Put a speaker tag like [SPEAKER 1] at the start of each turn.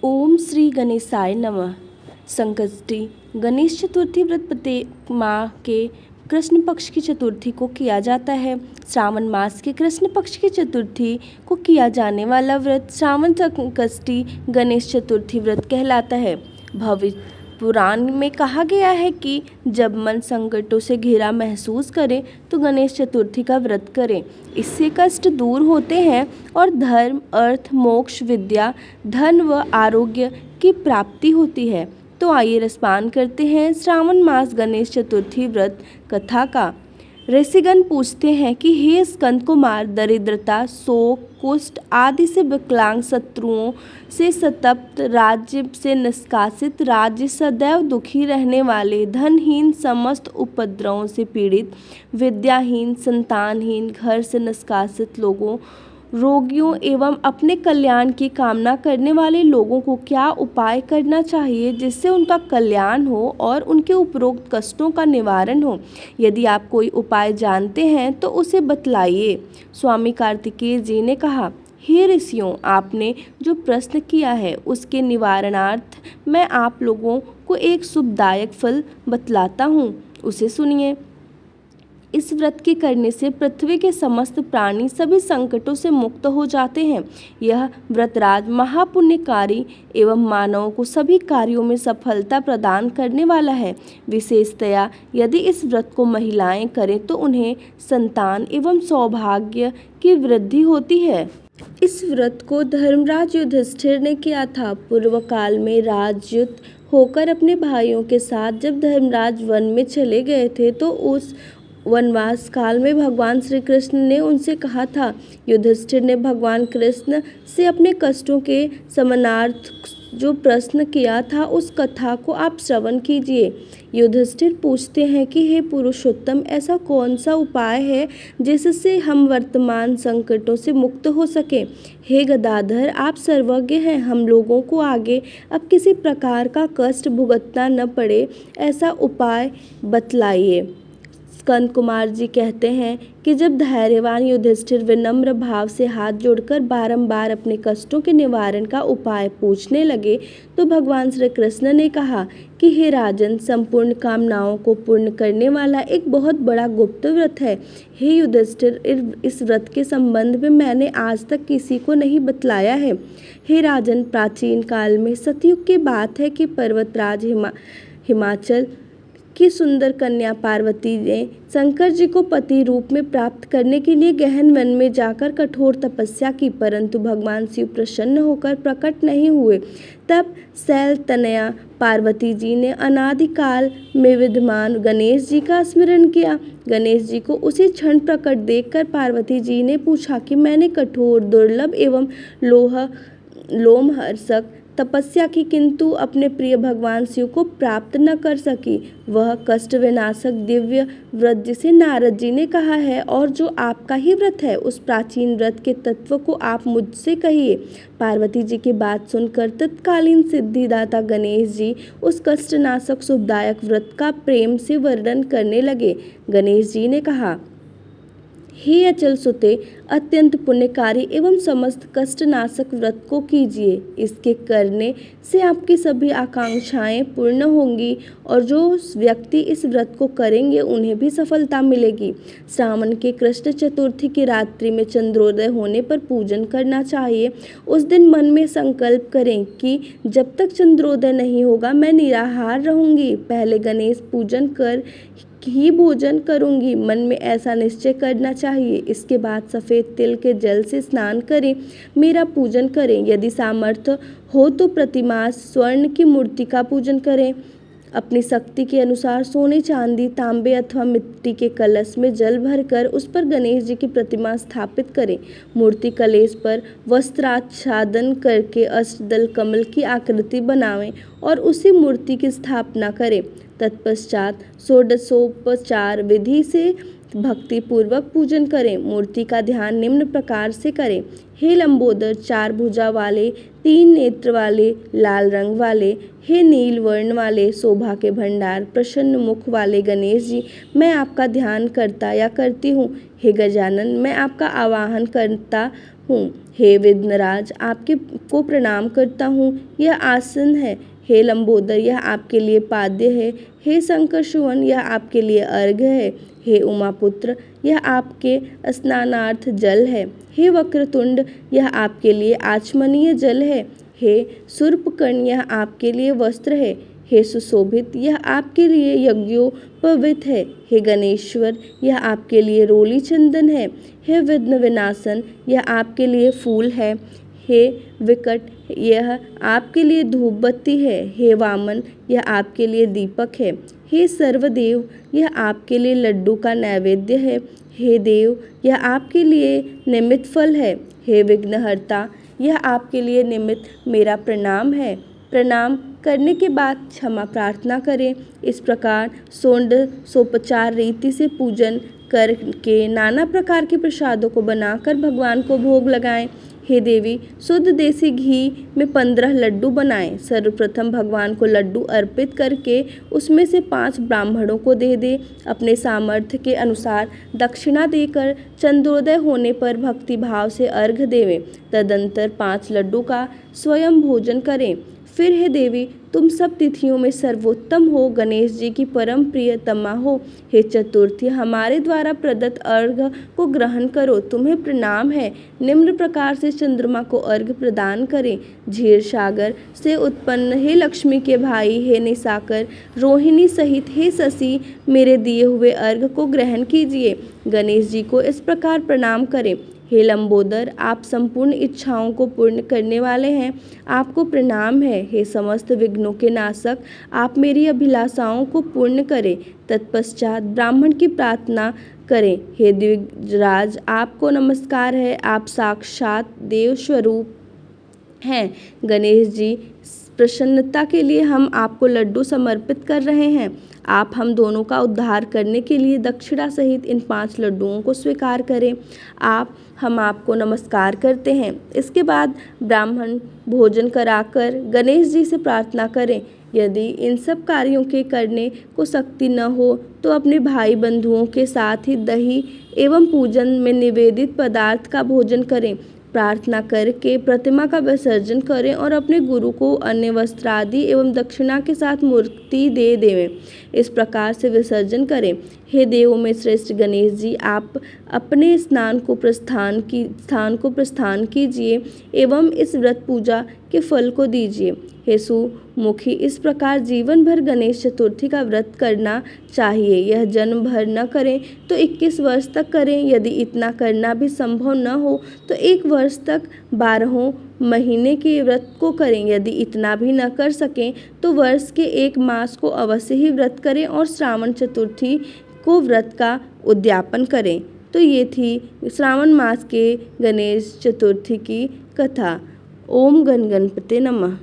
[SPEAKER 1] ओम श्री गणेशाय नमः। संकष्टी गणेश चतुर्थी व्रत प्रत्येक माह के कृष्ण पक्ष की चतुर्थी को किया जाता है। श्रावण मास के कृष्ण पक्ष की चतुर्थी को किया जाने वाला व्रत श्रावण संकष्टी गणेश चतुर्थी व्रत कहलाता है। भविष्य पुराण में कहा गया है कि जब मन संकटों से घिरा महसूस करे तो गणेश चतुर्थी का व्रत करें। इससे कष्ट दूर होते हैं और धर्म, अर्थ, मोक्ष, विद्या, धन व आरोग्य की प्राप्ति होती है। तो आइए रसपान करते हैं श्रावण मास गणेश चतुर्थी व्रत कथा का। ऋषिगण पूछते हैं कि हे स्कंद कुमार, दरिद्रता, शोक, कुष्ठ आदि से विकलांग, शत्रुओं से संतप्त, राज्य से निष्कासित, राज्य सदैव दुखी रहने वाले, धनहीन, समस्त उपद्रवों से पीड़ित, विद्याहीन, संतानहीन, घर से निष्कासित लोगों, रोगियों एवं अपने कल्याण की कामना करने वाले लोगों को क्या उपाय करना चाहिए जिससे उनका कल्याण हो और उनके उपरोक्त कष्टों का निवारण हो। यदि आप कोई उपाय जानते हैं तो उसे बतलाइए। स्वामी कार्तिकेय जी ने कहा, हे ऋषियों, आपने जो प्रश्न किया है उसके निवारणार्थ मैं आप लोगों को एक शुभदायक फल बतलाता हूँ, उसे सुनिए। इस व्रत के करने से पृथ्वी के समस्त प्राणी सभी संकटों से मुक्त हो जाते हैं। यह व्रतराज महापुण्यकारी एवं मानवों को सभी कार्यों में सफलता प्रदान करने वाला है। विशेषतया यदि इस व्रत को महिलाएं करें तो उन्हें संतान एवं सौभाग्य की वृद्धि होती है। इस व्रत को धर्मराज युधिष्ठिर ने किया था। पूर्व काल में राजयुत होकर अपने भाइयों के साथ जब धर्मराज वन में चले गए थे तो उस वनवास काल में भगवान श्री कृष्ण ने उनसे कहा था। युधिष्ठिर ने भगवान कृष्ण से अपने कष्टों के समानार्थ जो प्रश्न किया था उस कथा को आप श्रवण कीजिए। युधिष्ठिर पूछते हैं कि हे पुरुषोत्तम, ऐसा कौन सा उपाय है जिससे हम वर्तमान संकटों से मुक्त हो सके। हे गदाधर, आप सर्वज्ञ हैं, हम लोगों को आगे अब किसी प्रकार का कष्ट भुगतना न पड़े, ऐसा उपाय बतलाइए। स्कंद कुमार जी कहते हैं कि जब धैर्यवान युधिष्ठिर विनम्र भाव से हाथ जोड़कर बारंबार अपने कष्टों के निवारण का उपाय पूछने लगे तो भगवान श्री कृष्ण ने कहा कि हे राजन, संपूर्ण कामनाओं को पूर्ण करने वाला एक बहुत बड़ा गुप्त व्रत है। हे युधिष्ठिर, इस व्रत के संबंध में मैंने आज तक किसी को नहीं बतलाया है। हे राजन, प्राचीन काल में सतयुग की बात है कि पर्वतराज हिमाचल की सुंदर कन्या पार्वती ने शंकर जी को पति रूप में प्राप्त करने के लिए गहन वन में जाकर कठोर तपस्या की, परंतु भगवान शिव प्रसन्न होकर प्रकट नहीं हुए। तब शैल तनया पार्वती जी ने अनादिकाल में विद्यमान गणेश जी का स्मरण किया। गणेश जी को उसी क्षण प्रकट देखकर पार्वती जी ने पूछा कि मैंने कठोर, दुर्लभ एवं लोमहर्षक तपस्या की, किंतु अपने प्रिय भगवान शिव को प्राप्त न कर सकी। वह कष्ट विनाशक दिव्य व्रत जिसे नारद जी ने कहा है और जो आपका ही व्रत है, उस प्राचीन व्रत के तत्व को आप मुझसे कहिए। पार्वती जी की बात सुनकर तत्कालीन सिद्धिदाता गणेश जी उस कष्टनाशक शुभदायक व्रत का प्रेम से वर्णन करने लगे। गणेश जी ने कहा, हे अचल सुते, अत्यंत पुण्यकारी एवं समस्त कष्टनाशक व्रत को कीजिए। इसके करने से आपकी सभी आकांक्षाएं पूर्ण होंगी और जो व्यक्ति इस व्रत को करेंगे उन्हें भी सफलता मिलेगी। श्रावण के कृष्ण चतुर्थी की रात्रि में चंद्रोदय होने पर पूजन करना चाहिए। उस दिन मन में संकल्प करें कि जब तक चंद्रोदय नहीं होगा मैं निराहार रहूंगी, पहले गणेश पूजन कर ही भोजन करूंगी। मन में ऐसा निश्चय करना चाहिए। इसके बाद सफ़ेद तिल के जल से स्नान करें, मेरा पूजन करें। यदि सामर्थ्य हो तो प्रतिमा स्वर्ण की मूर्ति का पूजन करें। अपनी शक्ति के अनुसार सोने, चांदी, तांबे अथवा मिट्टी के कलश में जल भरकर उस पर गणेश जी की प्रतिमा स्थापित करें। मूर्ति कलश पर वस्त्राच्छादन करके अष्टदल कमल की आकृति बनावें और उसी मूर्ति की स्थापना करें। तत्पश्चात षोडशोपचार विधि से भक्ति पूर्वक पूजन करें। मूर्ति का ध्यान निम्न प्रकार से करें। हे लंबोदर, 4 भुजा वाले, 3 नेत्र वाले, लाल रंग वाले, हे नील वर्ण वाले, शोभा के भंडार, प्रसन्न मुख वाले गणेश जी, मैं आपका ध्यान करता या करती हूँ। हे गजानन, मैं आपका आवाहन करता हूँ। हे विघ्नराज आपके को प्रणाम करता हूँ, यह आसन है। हे लंबोदर यह आपके लिए पाद्य है। हे शंकर सुवन यह आपके लिए अर्घ्य है। हे उमापुत्र यह आपके स्नानार्थ जल है। हे वक्रतुंड यह आपके लिए आचमनीय जल है। हे शूर्पकर्ण यह आपके लिए वस्त्र है। हे सुशोभित यह आपके लिए यज्ञोपवीत है। हे गणेश्वर यह आपके लिए रोली चंदन है। हे विघ्न विनाशन यह आपके लिए फूल है। हे विकट यह आपके लिए धूप बत्ती है। हे वामन यह आपके लिए दीपक है। हे सर्वदेव यह आपके लिए लड्डू का नैवेद्य है। हे देव यह आपके लिए निमित्त फल है। हे विघ्नहर्ता यह आपके लिए निमित्त मेरा प्रणाम है। प्रणाम करने के बाद क्षमा प्रार्थना करें। इस प्रकार सोपचार रीति से पूजन करके नाना प्रकार के प्रसादों को बनाकर भगवान को भोग लगाएं। हे देवी शुद्ध देसी घी में 15 लड्डू बनाएं। सर्वप्रथम भगवान को लड्डू अर्पित करके उसमें से 5 ब्राह्मणों को दे दे। अपने सामर्थ्य के अनुसार दक्षिणा देकर चंद्रोदय होने पर भक्ति भाव से अर्घ्य देवें। तदंतर 5 लड्डू का स्वयं भोजन करें। फिर हे देवी तुम सब तिथियों में सर्वोत्तम हो, गणेश जी की परम प्रियतमा हो। हे चतुर्थी हमारे द्वारा प्रदत्त अर्घ्य को ग्रहण करो, तुम्हें प्रणाम है। निम्न प्रकार से चंद्रमा को अर्घ्य प्रदान करें। क्षीर सागर से उत्पन्न हे लक्ष्मी के भाई, हे निशाकर रोहिणी सहित हे शशि मेरे दिए हुए अर्घ्य को ग्रहण कीजिए। गणेश जी को इस प्रकार प्रणाम करें। हे लंबोदर आप संपूर्ण इच्छाओं को पूर्ण करने वाले हैं, आपको प्रणाम है। हे समस्त विघ्नों के नाशक आप मेरी अभिलाषाओं को पूर्ण करें। तत्पश्चात ब्राह्मण की प्रार्थना करें। हे द्विजराज आपको नमस्कार है, आप साक्षात देव स्वरूप हैं। गणेश जी प्रसन्नता के लिए हम आपको लड्डू समर्पित कर रहे हैं। आप हम दोनों का उद्धार करने के लिए दक्षिणा सहित इन 5 लड्डुओं को स्वीकार करें। हम आपको नमस्कार करते हैं। इसके बाद ब्राह्मण भोजन कराकर गणेश जी से प्रार्थना करें। यदि इन सब कार्यों के करने को शक्ति न हो तो अपने भाई बंधुओं के साथ ही दही एवं पूजन में निवेदित पदार्थ का भोजन करें। प्रार्थना करके प्रतिमा का विसर्जन करें और अपने गुरु को अन्य वस्त्र आदि एवं दक्षिणा के साथ मूर्ति दे देवें। इस प्रकार से विसर्जन करें। हे देवों में श्रेष्ठ गणेश जी आप अपने स्थान को प्रस्थान कीजिए एवं इस व्रत पूजा के फल को दीजिए। हे सुमुखी इस प्रकार जीवन भर गणेश चतुर्थी का व्रत करना चाहिए। यह जन्म भर न करें तो 21 वर्ष तक करें। यदि इतना करना भी संभव न हो तो 1 वर्ष तक 12 महीने के व्रत को करें। यदि इतना भी न कर सकें तो वर्ष के 1 मास को अवश्य ही व्रत करें और श्रावण चतुर्थी को व्रत का उद्यापन करें। तो ये थी श्रावण मास के गणेश चतुर्थी की कथा। ओम गण गणपते नमः।